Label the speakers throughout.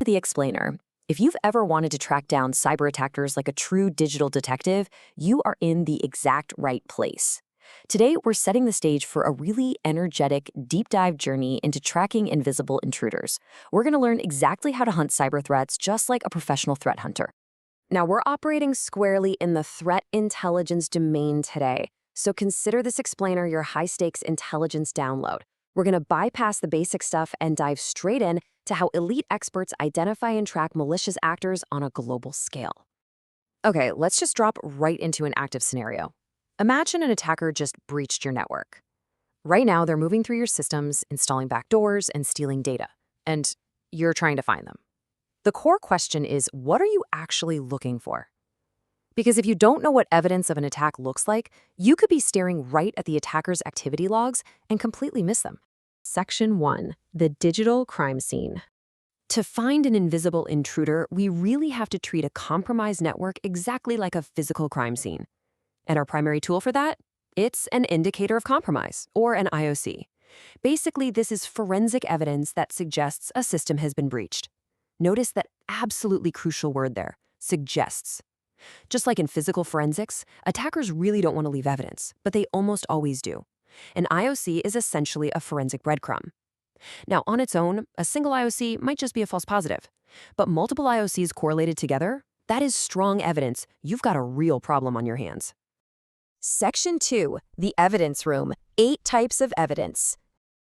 Speaker 1: The explainer. If you've ever wanted to track down cyber attackers like a true digital detective, you are in the exact right place. Today, we're setting the stage for a really energetic, deep dive journey into tracking invisible intruders. We're going to learn exactly how to hunt cyber threats just like a professional threat hunter. Now, we're operating squarely in the threat intelligence domain today, so consider this explainer your high-stakes intelligence download. We're going to bypass the basic stuff and dive straight in to how elite experts identify and track malicious actors on a global scale. Okay, let's just drop right into an active scenario. Imagine an attacker just breached your network. Right now, they're moving through your systems, installing backdoors, and stealing data, and you're trying to find them. The core question is, what are you actually looking for? Because if you don't know what evidence of an attack looks like, you could be staring right at the attacker's activity logs and completely miss them. Section 1. The digital crime scene. To find an invisible intruder, we really have to treat a compromised network exactly like a physical crime scene. And our primary tool for that? It's an indicator of compromise, or an IOC. Basically, this is forensic evidence that suggests a system has been breached. Notice that absolutely crucial word there, suggests. Just like in physical forensics, attackers really don't want to leave evidence, but they almost always do. An IOC is essentially a forensic breadcrumb. Now, on its own, a single IOC might just be a false positive. But multiple IOCs correlated together, that is strong evidence you've got a real problem on your hands. Section 2. The evidence room. 8 types of evidence.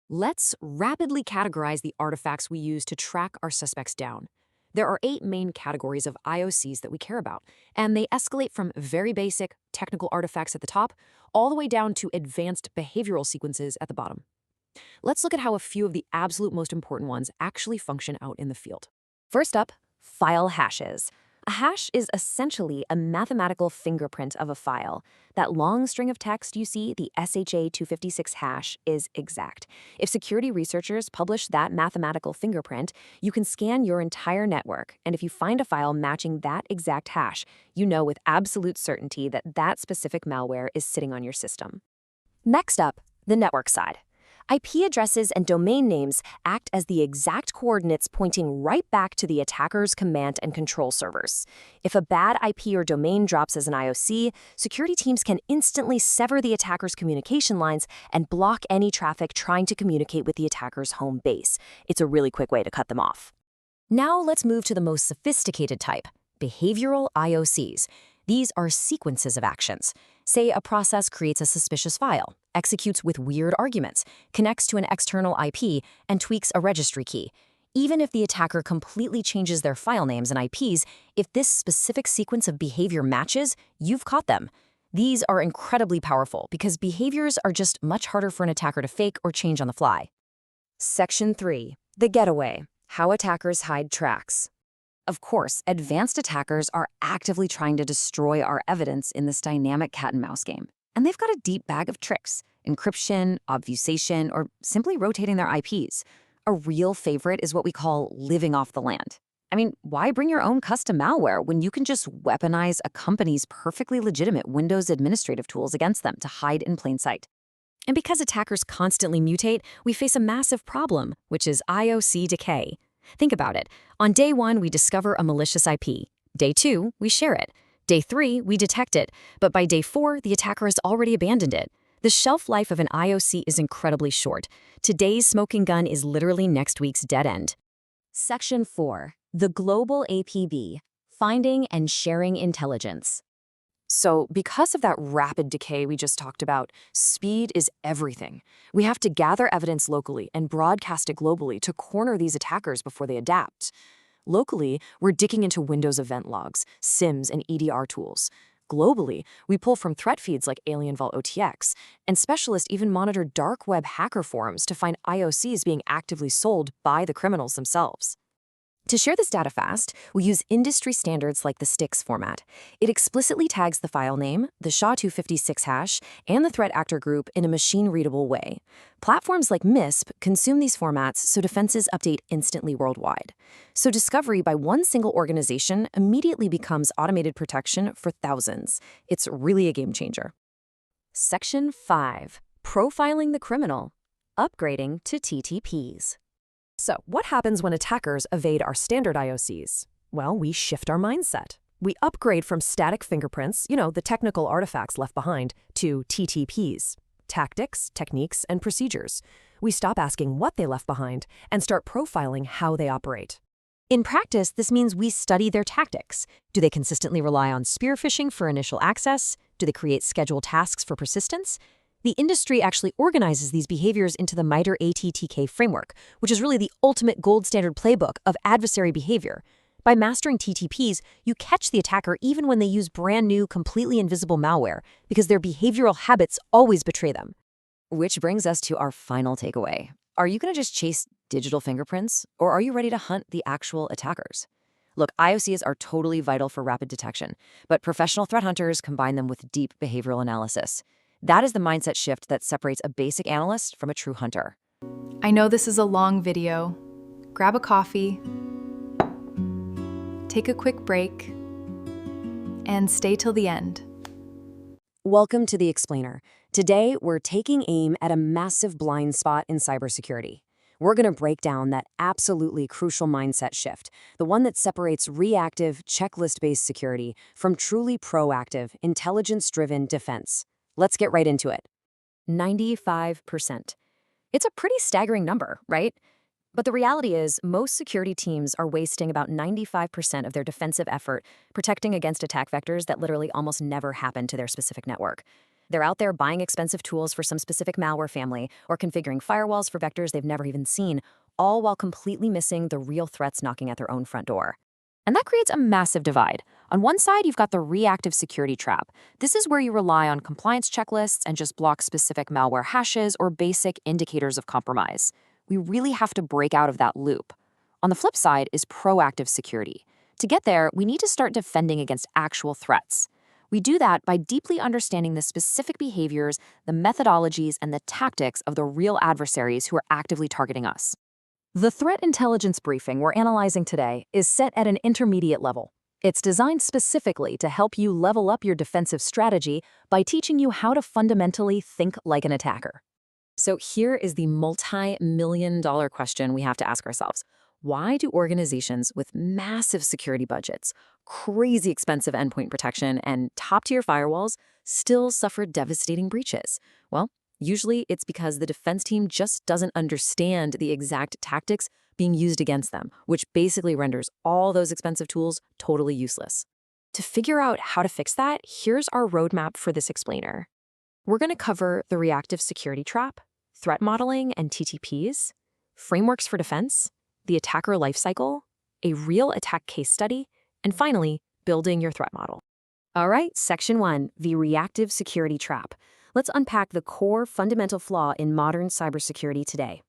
Speaker 1: Let's rapidly categorize the artifacts we use to track our suspects down. There are 8 main categories of IOCs that we care about, and they escalate from very basic technical artifacts at the top all the way down to advanced behavioral sequences at the bottom. Let's look at how a few of the absolute most important ones actually function out in the field. First up, file hashes. A hash is essentially a mathematical fingerprint of a file. That long string of text you see, the SHA-256 hash, is exact. If security researchers publish that mathematical fingerprint, you can scan your entire network, and if you find a file matching that exact hash, you know with absolute certainty that that specific malware is sitting on your system. Next up, the network side. IP addresses and domain names act as the exact coordinates pointing right back to the attacker's command and control servers. If a bad IP or domain drops as an IOC, security teams can instantly sever the attacker's communication lines and block any traffic trying to communicate with the attacker's home base. It's a really quick way to cut them off. Now let's move to the most sophisticated type, behavioral IOCs. These are sequences of actions. Say a process creates a suspicious file, executes with weird arguments, connects to an external IP, and tweaks a registry key. Even if the attacker completely changes their file names and IPs, if this specific sequence of behavior matches, you've caught them. These are incredibly powerful because behaviors are just much harder for an attacker to fake or change on the fly. Section 3. The getaway. How attackers hide tracks. Of course, advanced attackers are actively trying to destroy our evidence in this dynamic cat-and-mouse game. And they've got a deep bag of tricks: encryption, obfuscation, or simply rotating their IPs. A real favorite is what we call living off the land. I mean, why bring your own custom malware when you can just weaponize a company's perfectly legitimate Windows administrative tools against them to hide in plain sight? And because attackers constantly mutate, we face a massive problem, which is IOC decay. Think about it. On day 1, we discover a malicious IP. Day 2, we share it. Day 3, we detect it. But by day 4, the attacker has already abandoned it. The shelf life of an IOC is incredibly short. Today's smoking gun is literally next week's dead end. Section 4. The global APB. Finding and sharing intelligence. So because of that rapid decay we just talked about, speed is everything. We have to gather evidence locally and broadcast it globally to corner these attackers before they adapt. Locally, we're digging into Windows event logs, SIMs, and EDR tools. Globally, we pull from threat feeds like Alien Vault OTX, and specialists even monitor dark web hacker forums to find IOCs being actively sold by the criminals themselves. To share this data fast, we use industry standards like the STIX format. It explicitly tags the file name, the SHA-256 hash, and the threat actor group in a machine-readable way. Platforms like MISP consume these formats so defenses update instantly worldwide. So discovery by one single organization immediately becomes automated protection for thousands. It's really a game changer. Section 5. Profiling the criminal. Upgrading to TTPs.
Speaker 2: So, what happens when attackers evade our standard IOCs? Well, we shift our mindset. We upgrade from static fingerprints, the technical artifacts left behind, to TTPs, tactics, techniques, and procedures. We stop asking what they left behind and start profiling how they operate.
Speaker 1: In practice, this means we study their tactics. Do they consistently rely on spear phishing for initial access? Do they create scheduled tasks for persistence? The industry actually organizes these behaviors into the MITRE ATT&CK framework, which is really the ultimate gold standard playbook of adversary behavior. By mastering TTPs, you catch the attacker even when they use brand new, completely invisible malware, because their behavioral habits always betray them. Which brings us to our final takeaway. Are you going to just chase digital fingerprints, or are you ready to hunt the actual attackers? Look, IOCs are totally vital for rapid detection, but professional threat hunters combine them with deep behavioral analysis. That is the mindset shift that separates a basic analyst from a true hunter.
Speaker 3: I know this is a long video. Grab a coffee, take a quick break, and stay till the end.
Speaker 1: Welcome to The Explainer. Today, we're taking aim at a massive blind spot in cybersecurity. We're going to break down that absolutely crucial mindset shift, the one that separates reactive, checklist-based security from truly proactive, intelligence-driven defense. Let's get right into it. 95%. It's a pretty staggering number, right? But the reality is, most security teams are wasting about 95% of their defensive effort protecting against attack vectors that literally almost never happen to their specific network. They're out there buying expensive tools for some specific malware family or configuring firewalls for vectors they've never even seen, all while completely missing the real threats knocking at their own front door. And that creates a massive divide. On one side, you've got the reactive security trap. This is where you rely on compliance checklists and just block specific malware hashes or basic indicators of compromise. We really have to break out of that loop. On the flip side is proactive security. To get there, we need to start defending against actual threats. We do that by deeply understanding the specific behaviors, the methodologies, and the tactics of the real adversaries who are actively targeting us. The threat intelligence briefing we're analyzing today is set at an intermediate level. It's designed specifically to help you level up your defensive strategy by teaching you how to fundamentally think like an attacker. So here is the multi-million-dollar question we have to ask ourselves. Why do organizations with massive security budgets, crazy expensive endpoint protection, and top-tier firewalls still suffer devastating breaches? Well, usually it's because the defense team just doesn't understand the exact tactics being used against them, which basically renders all those expensive tools totally useless. To figure out how to fix that, here's our roadmap for this explainer. We're going to cover the reactive security trap, threat modeling and TTPs, frameworks for defense, the attacker lifecycle, a real attack case study, and finally, building your threat model. All right, Section 1, the reactive security trap. Let's unpack the core fundamental flaw in modern cybersecurity today.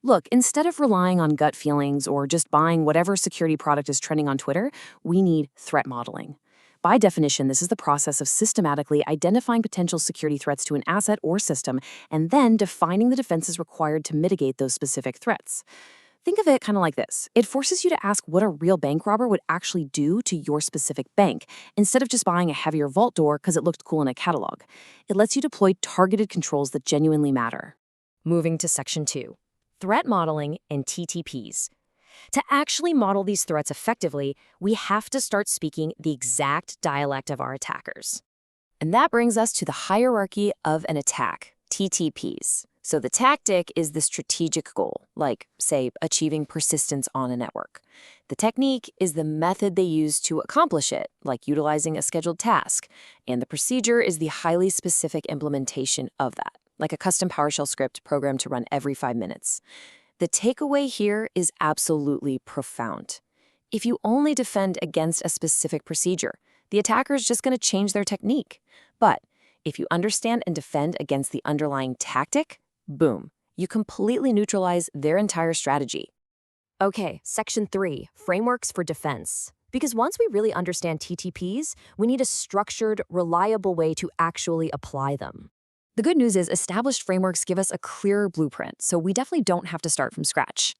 Speaker 1: Look, instead of relying on gut feelings or just buying whatever security product is trending on Twitter, we need threat modeling. By definition, this is the process of systematically identifying potential security threats to an asset or system and then defining the defenses required to mitigate those specific threats. Think of it kind of like this. It forces you to ask what a real bank robber would actually do to your specific bank, instead of just buying a heavier vault door because it looked cool in a catalog. It lets you deploy targeted controls that genuinely matter. Moving to Section 2, threat modeling and TTPs. To actually model these threats effectively, we have to start speaking the exact dialect of our attackers. And that brings us to the hierarchy of an attack, TTPs. So the tactic is the strategic goal, like, say, achieving persistence on a network. The technique is the method they use to accomplish it, like utilizing a scheduled task. And the procedure is the highly specific implementation of that, like a custom PowerShell script programmed to run every 5 minutes. The takeaway here is absolutely profound. If you only defend against a specific procedure, the attacker is just going to change their technique. But if you understand and defend against the underlying tactic, boom, you completely neutralize their entire strategy. Okay, Section 3, frameworks for defense. Because once we really understand TTPs, we need a structured, reliable way to actually apply them. The good news is established frameworks give us a clearer blueprint, so we definitely don't have to start from scratch.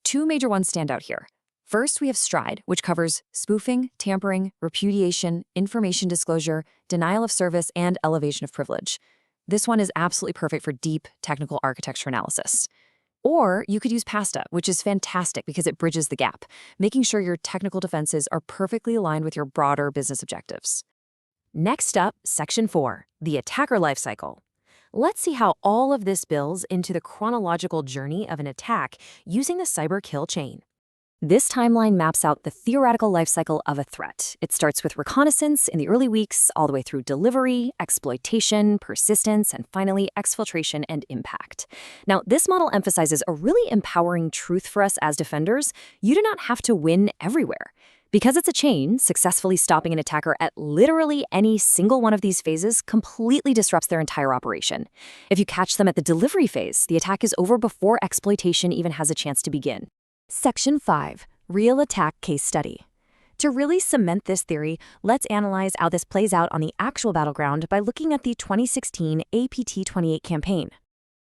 Speaker 1: Two major ones stand out here. First, we have STRIDE, which covers spoofing, tampering, repudiation, information disclosure, denial of service, and elevation of privilege. This one is absolutely perfect for deep technical architecture analysis. Or you could use PASTA, which is fantastic because it bridges the gap, making sure your technical defenses are perfectly aligned with your broader business objectives. Next up, Section 4, the attacker lifecycle. Let's see how all of this builds into the chronological journey of an attack using the cyber kill chain. This timeline maps out the theoretical lifecycle of a threat. It starts with reconnaissance in the early weeks, all the way through delivery, exploitation, persistence, and finally exfiltration and impact. Now, this model emphasizes a really empowering truth for us as defenders. You do not have to win everywhere. Because it's a chain, successfully stopping an attacker at literally any single one of these phases completely disrupts their entire operation. If you catch them at the delivery phase, the attack is over before exploitation even has a chance to begin. Section 5, Real Attack Case Study. To really cement this theory, let's analyze how this plays out on the actual battleground by looking at the 2016 APT-28 campaign.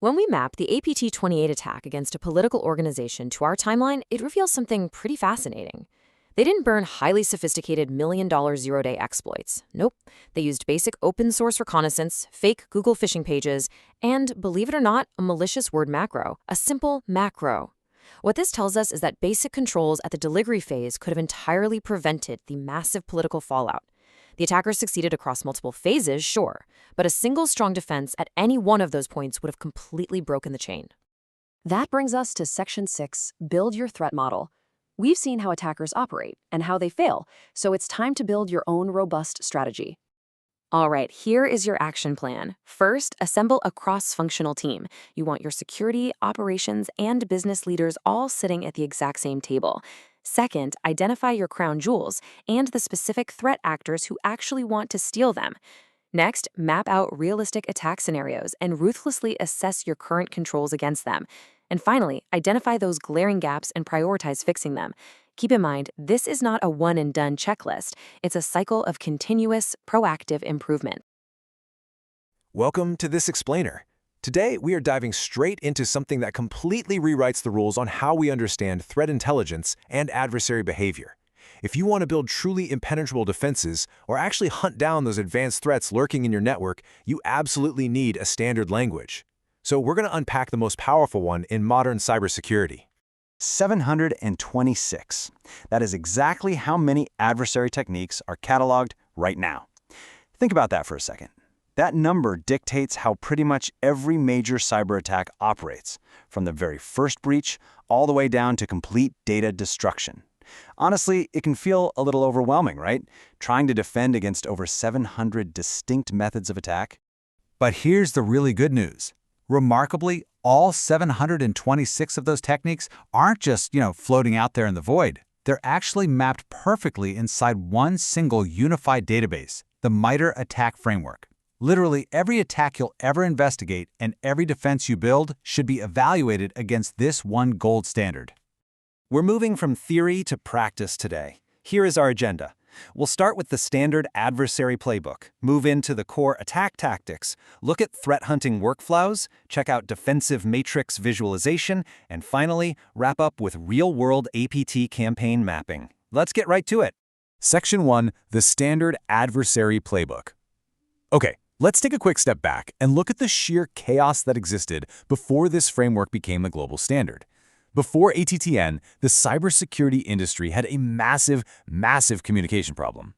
Speaker 1: When we map the APT-28 attack against a political organization to our timeline, it reveals something pretty fascinating. They didn't burn highly sophisticated million-dollar zero-day exploits. Nope. They used basic open-source reconnaissance, fake Google phishing pages, and, believe it or not, a malicious word macro, a simple macro. What this tells us is that basic controls at the delivery phase could have entirely prevented the massive political fallout. The attackers succeeded across multiple phases, sure, but a single strong defense at any one of those points would have completely broken the chain.
Speaker 2: That brings us to Section 6, Build Your Threat Model. We've seen how attackers operate and how they fail, so it's time to build your own robust strategy.
Speaker 1: All right, here is your action plan. First, assemble a cross-functional team. You want your security, operations, and business leaders all sitting at the exact same table. Second, identify your crown jewels and the specific threat actors who actually want to steal them. Next, map out realistic attack scenarios and ruthlessly assess your current controls against them. And finally, identify those glaring gaps and prioritize fixing them. Keep in mind, this is not a one-and-done checklist. It's a cycle of continuous, proactive improvement.
Speaker 4: Welcome to This Explainer. Today, we are diving straight into something that completely rewrites the rules on how we understand threat intelligence and adversary behavior. If you want to build truly impenetrable defenses or actually hunt down those advanced threats lurking in your network, you absolutely need a standard language. So we're going to unpack the most powerful one in modern cybersecurity.
Speaker 5: 726. That is exactly how many adversary techniques are cataloged right now. Think about that for a second. That number dictates how pretty much every major cyber attack operates, from the very first breach all the way down to complete data destruction. Honestly, it can feel a little overwhelming, right? Trying to defend against over 700 distinct methods of attack.
Speaker 6: But here's the really good news. Remarkably, all 726 of those techniques aren't just, floating out there in the void. They're actually mapped perfectly inside one single unified database, the MITRE ATT&CK framework. Literally every attack you'll ever investigate and every defense you build should be evaluated against this one gold standard.
Speaker 4: We're moving from theory to practice today. Here is our agenda. We'll start with the standard adversary playbook, move into the core attack tactics, look at threat hunting workflows, check out defensive matrix visualization, and finally, wrap up with real-world APT campaign mapping. Let's get right to it.
Speaker 6: Section 1, the standard adversary playbook. Okay, let's take a quick step back and look at the sheer chaos that existed before this framework became the global standard. Before ATT&CK, the cybersecurity industry had a massive communication problem.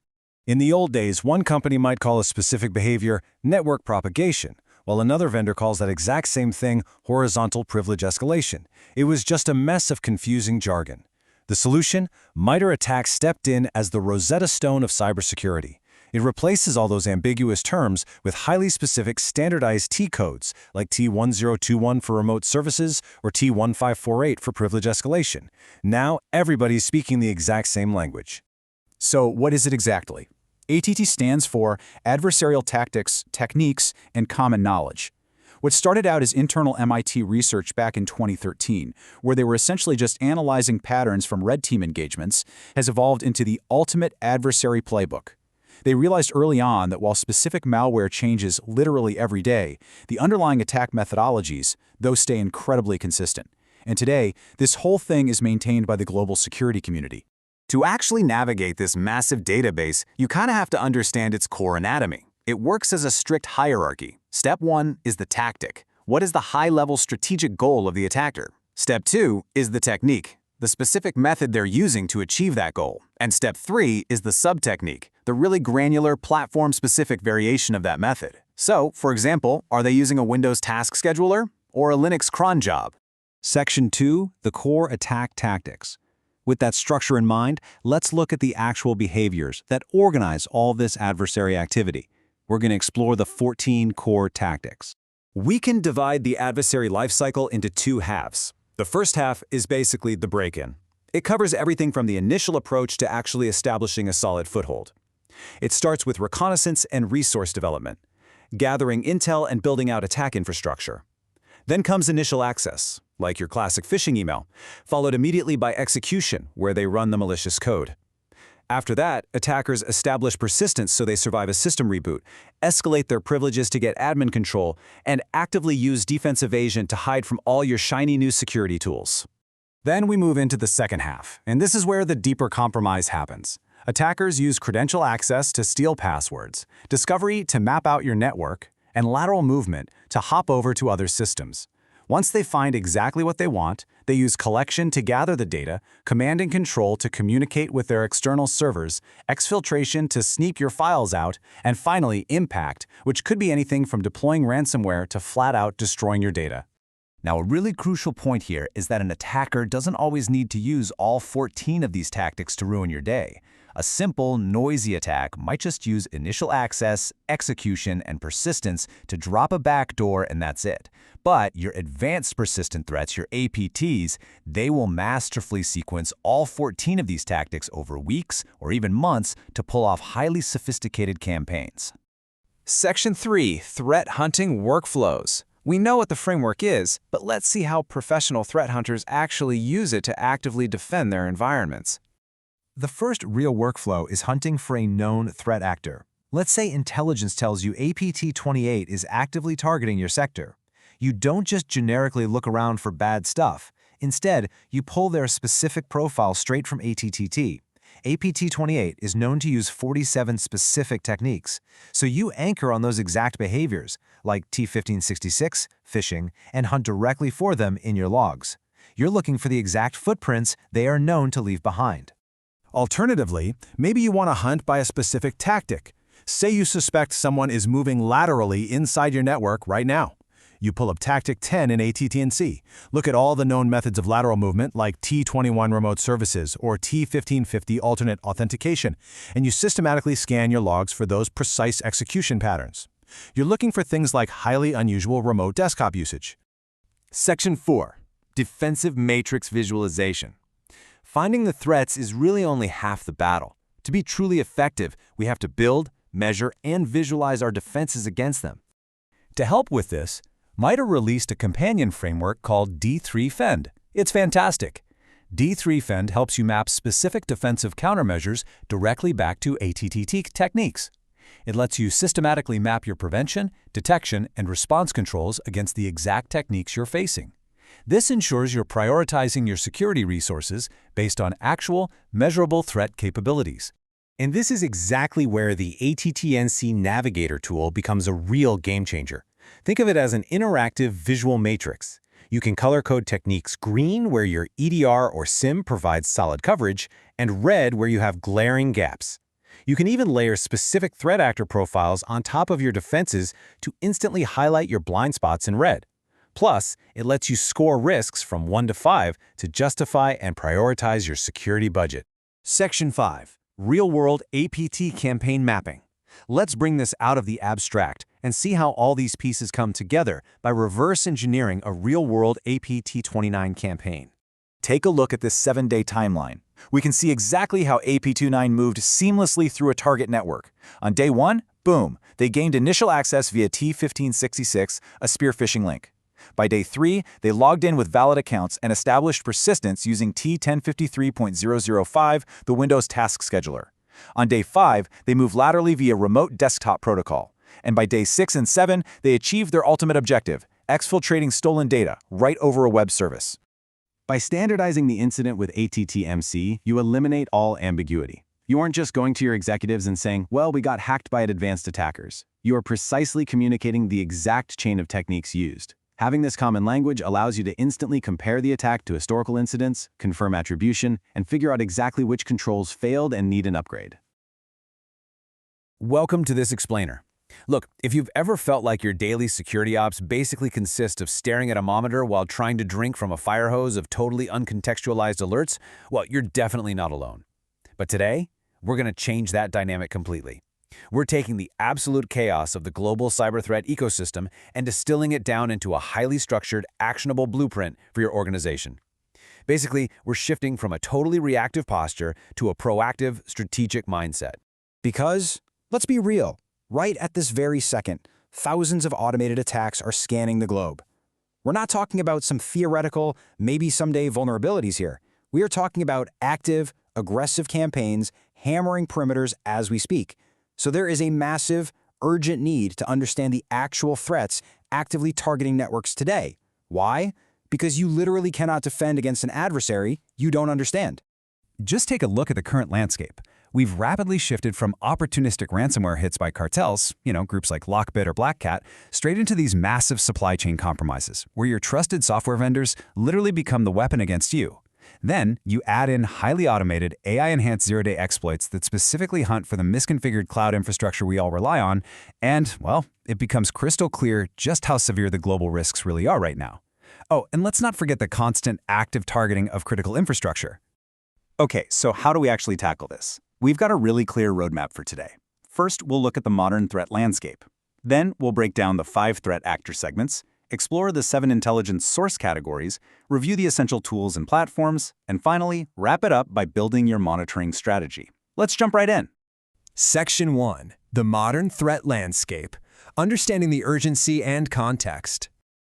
Speaker 6: In the old days, one company might call a specific behavior network propagation, while another vendor calls that exact same thing horizontal privilege escalation. It was just a mess of confusing jargon. The solution? MITRE ATT&CK stepped in as the Rosetta Stone of cybersecurity. It replaces all those ambiguous terms with highly specific standardized T-codes, like T1021 for remote services or T1548 for privilege escalation. Now, everybody's speaking the exact same language.
Speaker 7: So what is it exactly? ATT stands for Adversarial Tactics, Techniques, and Common Knowledge. What started out as internal MIT research back in 2013, where they were essentially just analyzing patterns from red team engagements, has evolved into the ultimate adversary playbook. They realized early on that while specific malware changes literally every day, the underlying attack methodologies, those stay incredibly consistent. And today, this whole thing is maintained by the global security community.
Speaker 5: To actually navigate this massive database, you kind of have to understand its core anatomy. It works as a strict hierarchy. Step 1 is the tactic. What is the high-level strategic goal of the attacker?
Speaker 6: Step 2 is the technique, the specific method they're using to achieve that goal. And step 3 is the sub-technique, the really granular, platform-specific variation of that method. So, for example, are they using a Windows task scheduler or a Linux cron job?
Speaker 7: Section 2, the core attack tactics. With that structure in mind, let's look at the actual behaviors that organize all this adversary activity. We're going to explore the 14 core tactics.
Speaker 6: We can divide the adversary lifecycle into two halves. The first half is basically the break-in. It covers everything from the initial approach to actually establishing a solid foothold. It starts with reconnaissance and resource development, gathering intel and building out attack infrastructure. Then comes initial access, like your classic phishing email, followed immediately by execution, where they run the malicious code. After that, attackers establish persistence so they survive a system reboot, escalate their privileges to get admin control, and actively use defensive evasion to hide from all your shiny new security tools.
Speaker 7: Then we move into the second half, and this is where the deeper compromise happens. Attackers use credential access to steal passwords, discovery to map out your network, and lateral movement to hop over to other systems. Once they find exactly what they want, they use collection to gather the data, command and control to communicate with their external servers, exfiltration to sneak your files out, and finally impact, which could be anything from deploying ransomware to flat out destroying your data.
Speaker 8: Now, a really crucial point here is that an attacker doesn't always need to use all 14 of these tactics to ruin your day. A simple, noisy attack might just use initial access, execution, and persistence to drop a backdoor, and that's it. But your advanced persistent threats, your APTs, they will masterfully sequence all 14 of these tactics over weeks or even months to pull off highly sophisticated campaigns.
Speaker 4: Section 3, Threat Hunting Workflows. We know what the framework is, but let's see how professional threat hunters actually use it to actively defend their environments.
Speaker 7: The first real workflow is hunting for a known threat actor. Let's say intelligence tells you APT-28 is actively targeting your sector. You don't just generically look around for bad stuff. Instead, you pull their specific profile straight from ATTT. APT-28 is known to use 47 specific techniques, so you anchor on those exact behaviors, like T1566, phishing, and hunt directly for them in your logs. You're looking for the exact footprints they are known to leave behind.
Speaker 6: Alternatively, maybe you want to hunt by a specific tactic. Say you suspect someone is moving laterally inside your network right now. You pull up Tactic 10 in ATT&CK. Look at all the known methods of lateral movement like T21 remote services or T1550 alternate authentication, and you systematically scan your logs for those precise execution patterns. You're looking for things like highly unusual remote desktop usage.
Speaker 4: Section 4, Defensive Matrix Visualization. Finding the threats is really only half the battle. To be truly effective, we have to build, measure, and visualize our defenses against them.
Speaker 8: To help with this, MITRE released a companion framework called D3Fend. It's fantastic. D3Fend helps you map specific defensive countermeasures directly back to ATT&CK techniques. It lets you systematically map your prevention, detection, and response controls against the exact techniques you're facing. This ensures you're prioritizing your security resources based on actual, measurable threat capabilities.
Speaker 9: And this is exactly where the ATT&CK Navigator tool becomes a real game changer. Think of it as an interactive visual matrix. You can color-code techniques green where your EDR or SIM provides solid coverage, and red where you have glaring gaps. You can even layer specific threat actor profiles on top of your defenses to instantly highlight your blind spots in red. Plus, it lets you score risks from 1 to 5 to justify and prioritize your security budget.
Speaker 7: Section 5, Real-World APT Campaign Mapping. Let's bring this out of the abstract and see how all these pieces come together by reverse engineering a real-world APT-29 campaign.
Speaker 5: Take a look at this 7-day timeline. We can see exactly how AP29 moved seamlessly through a target network. On day 1, boom, they gained initial access via T1566, a spear phishing link. By day 3, they logged in with valid accounts and established persistence using T1053.005, the Windows task scheduler. On day 5, they moved laterally via remote desktop protocol. And by day 6 and 7, they achieved their ultimate objective, exfiltrating stolen data right over a web service.
Speaker 7: By standardizing the incident with ATT&CK, you eliminate all ambiguity. You aren't just going to your executives and saying, well, we got hacked by advanced attackers. You are precisely communicating the exact chain of techniques used.
Speaker 5: Having this common language allows you to instantly compare the attack to historical incidents, confirm attribution, and figure out exactly which controls failed and need an upgrade.
Speaker 6: Welcome to this explainer. Look, if you've ever felt like your daily security ops basically consist of staring at a monitor while trying to drink from a fire hose of totally uncontextualized alerts, well, you're definitely not alone. But today, we're going to change that dynamic completely. We're taking the absolute chaos of the global cyber threat ecosystem and distilling it down into a highly structured, actionable blueprint for your organization. Basically, we're shifting from a totally reactive posture to a proactive, strategic mindset.
Speaker 7: Because, let's be real, right at this very second, thousands of automated attacks are scanning the globe. We're not talking about some theoretical, maybe someday vulnerabilities here. We are talking about active, aggressive campaigns hammering perimeters as we speak. So there is a massive, urgent need to understand the actual threats actively targeting networks today. Why? Because you literally cannot defend against an adversary you don't understand.
Speaker 6: Just take a look at the current landscape. We've rapidly shifted from opportunistic ransomware hits by cartels, groups like Lockbit or Black Cat, straight into these massive supply chain compromises, where your trusted software vendors literally become the weapon against you. Then, you add in highly automated, AI-enhanced zero-day exploits that specifically hunt for the misconfigured cloud infrastructure we all rely on, and, well, it becomes crystal clear just how severe the global risks really are right now. Oh, and let's not forget the constant active targeting of critical infrastructure.
Speaker 5: Okay, so how do we actually tackle this? We've got a really clear roadmap for today. First, we'll look at the modern threat landscape. Then, we'll break down the 5 threat actor segments, explore the 7 intelligence source categories, review the essential tools and platforms, and finally, wrap it up by building your monitoring strategy. Let's jump right in.
Speaker 4: Section 1. The modern threat landscape. Understanding the urgency and context.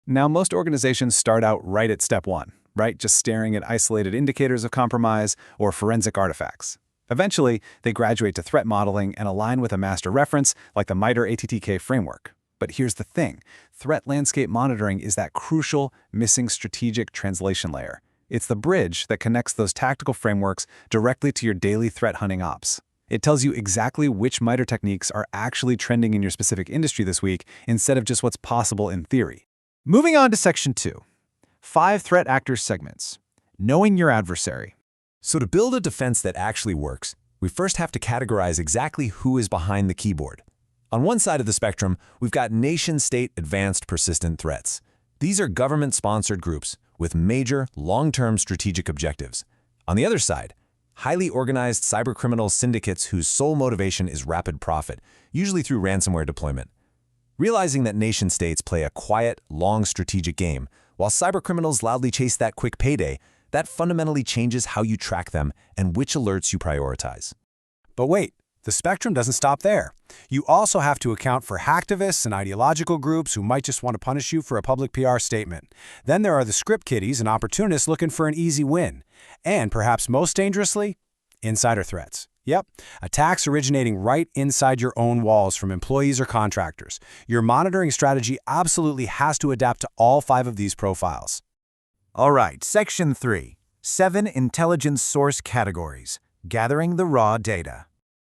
Speaker 7: Now, most organizations start out right at step 1, right? Just staring at isolated indicators of compromise or forensic artifacts. Eventually, they graduate to threat modeling and align with a master reference like the MITRE ATT&CK framework. But here's the thing. Threat landscape monitoring is that crucial, missing strategic translation layer. It's the bridge that connects those tactical frameworks directly to your daily threat hunting ops. It tells you exactly which MITRE techniques are actually trending in your specific industry this week instead of just what's possible in theory. Moving on to Section 2. 5 threat actor segments. Knowing your adversary.
Speaker 4: So to build a defense that actually works, we first have to categorize exactly who is behind the keyboard. On one side of the spectrum, we've got nation-state advanced persistent threats. These are government-sponsored groups with major, long-term strategic objectives. On the other side, highly organized cybercriminal syndicates whose sole motivation is rapid profit, usually through ransomware deployment. Realizing that nation-states play a quiet, long strategic game, while cybercriminals loudly chase that quick payday, that fundamentally changes how you track them and which alerts you prioritize.
Speaker 7: But wait, the spectrum doesn't stop there. You also have to account for hacktivists and ideological groups who might just want to punish you for a public PR statement. Then there are the script kiddies and opportunists looking for an easy win. And perhaps most dangerously, insider threats. Yep, attacks originating right inside your own walls from employees or contractors. Your monitoring strategy absolutely has to adapt to all 5 of these profiles.
Speaker 6: All right, Section 3. 7 intelligence source categories. Gathering the raw data.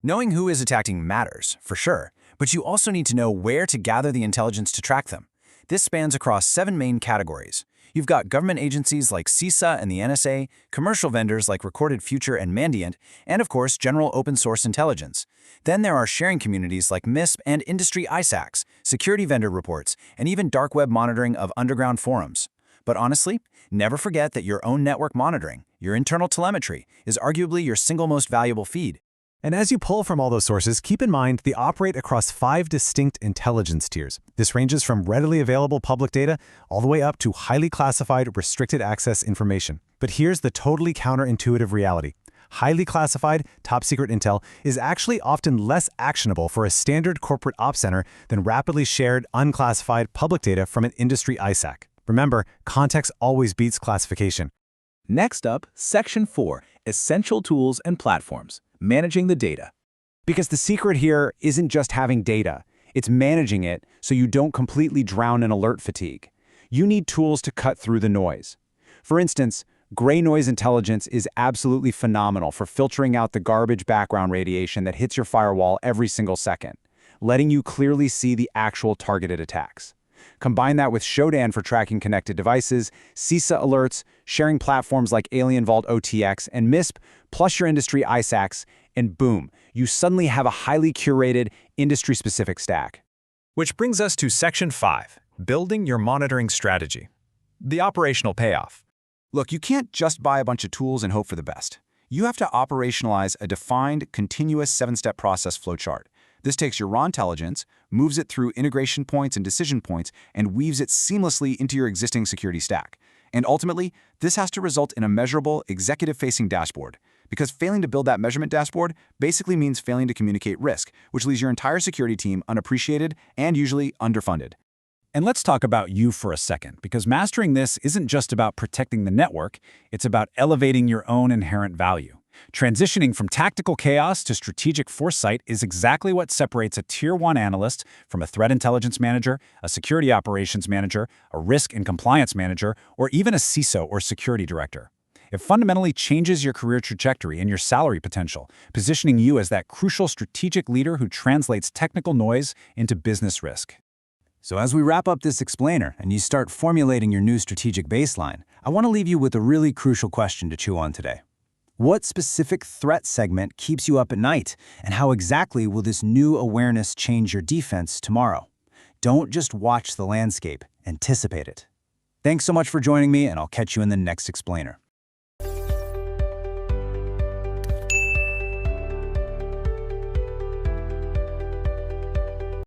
Speaker 6: Knowing who is attacking matters, for sure, but you also need to know where to gather the intelligence to track them. This spans across 7 main categories. You've got government agencies like CISA and the NSA, commercial vendors like Recorded Future and Mandiant, and of course, general open source intelligence. Then there are sharing communities like MISP and industry ISACs, security vendor reports, and even dark web monitoring of underground forums. But honestly, never forget that your own network monitoring, your internal telemetry, is arguably your single most valuable feed.
Speaker 4: And as you pull from all those sources, keep in mind they operate across 5 distinct intelligence tiers. This ranges from readily available public data all the way up to highly classified, restricted access information. But here's the totally counterintuitive reality. Highly classified, top-secret intel is actually often less actionable for a standard corporate ops center than rapidly shared, unclassified public data from an industry ISAC. Remember, context always beats classification.
Speaker 10: Next up, Section 4, Essential Tools and Platforms, Managing the Data.
Speaker 7: Because the secret here isn't just having data, it's managing it so you don't completely drown in alert fatigue. You need tools to cut through the noise. For instance, gray noise intelligence is absolutely phenomenal for filtering out the garbage background radiation that hits your firewall every single second, letting you clearly see the actual targeted attacks. Combine that with Shodan for tracking connected devices, CISA alerts, sharing platforms like Alien Vault OTX and MISP, plus your industry ISACs, and boom, you suddenly have a highly curated, industry-specific stack.
Speaker 6: Which brings us to Section 5, Building Your Monitoring Strategy. The operational payoff.
Speaker 7: Look, you can't just buy a bunch of tools and hope for the best. You have to operationalize a defined, continuous 7-step process flowchart. This takes your raw intelligence, moves it through integration points and decision points, and weaves it seamlessly into your existing security stack. And ultimately, this has to result in a measurable, executive-facing dashboard. Because failing to build that measurement dashboard basically means failing to communicate risk, which leaves your entire security team unappreciated and usually underfunded.
Speaker 10: And let's talk about you for a second, because mastering this isn't just about protecting the network, it's about elevating your own inherent value. Transitioning from tactical chaos to strategic foresight is exactly what separates a Tier 1 analyst from a threat intelligence manager, a security operations manager, a risk and compliance manager, or even a CISO or security director. It fundamentally changes your career trajectory and your salary potential, positioning you as that crucial strategic leader who translates technical noise into business risk.
Speaker 8: So as we wrap up this explainer and you start formulating your new strategic baseline, I want to leave you with a really crucial question to chew on today. What specific threat segment keeps you up at night, and how exactly will this new awareness change your defense tomorrow? Don't just watch the landscape, anticipate it. Thanks so much for joining me, and I'll catch you in the next explainer.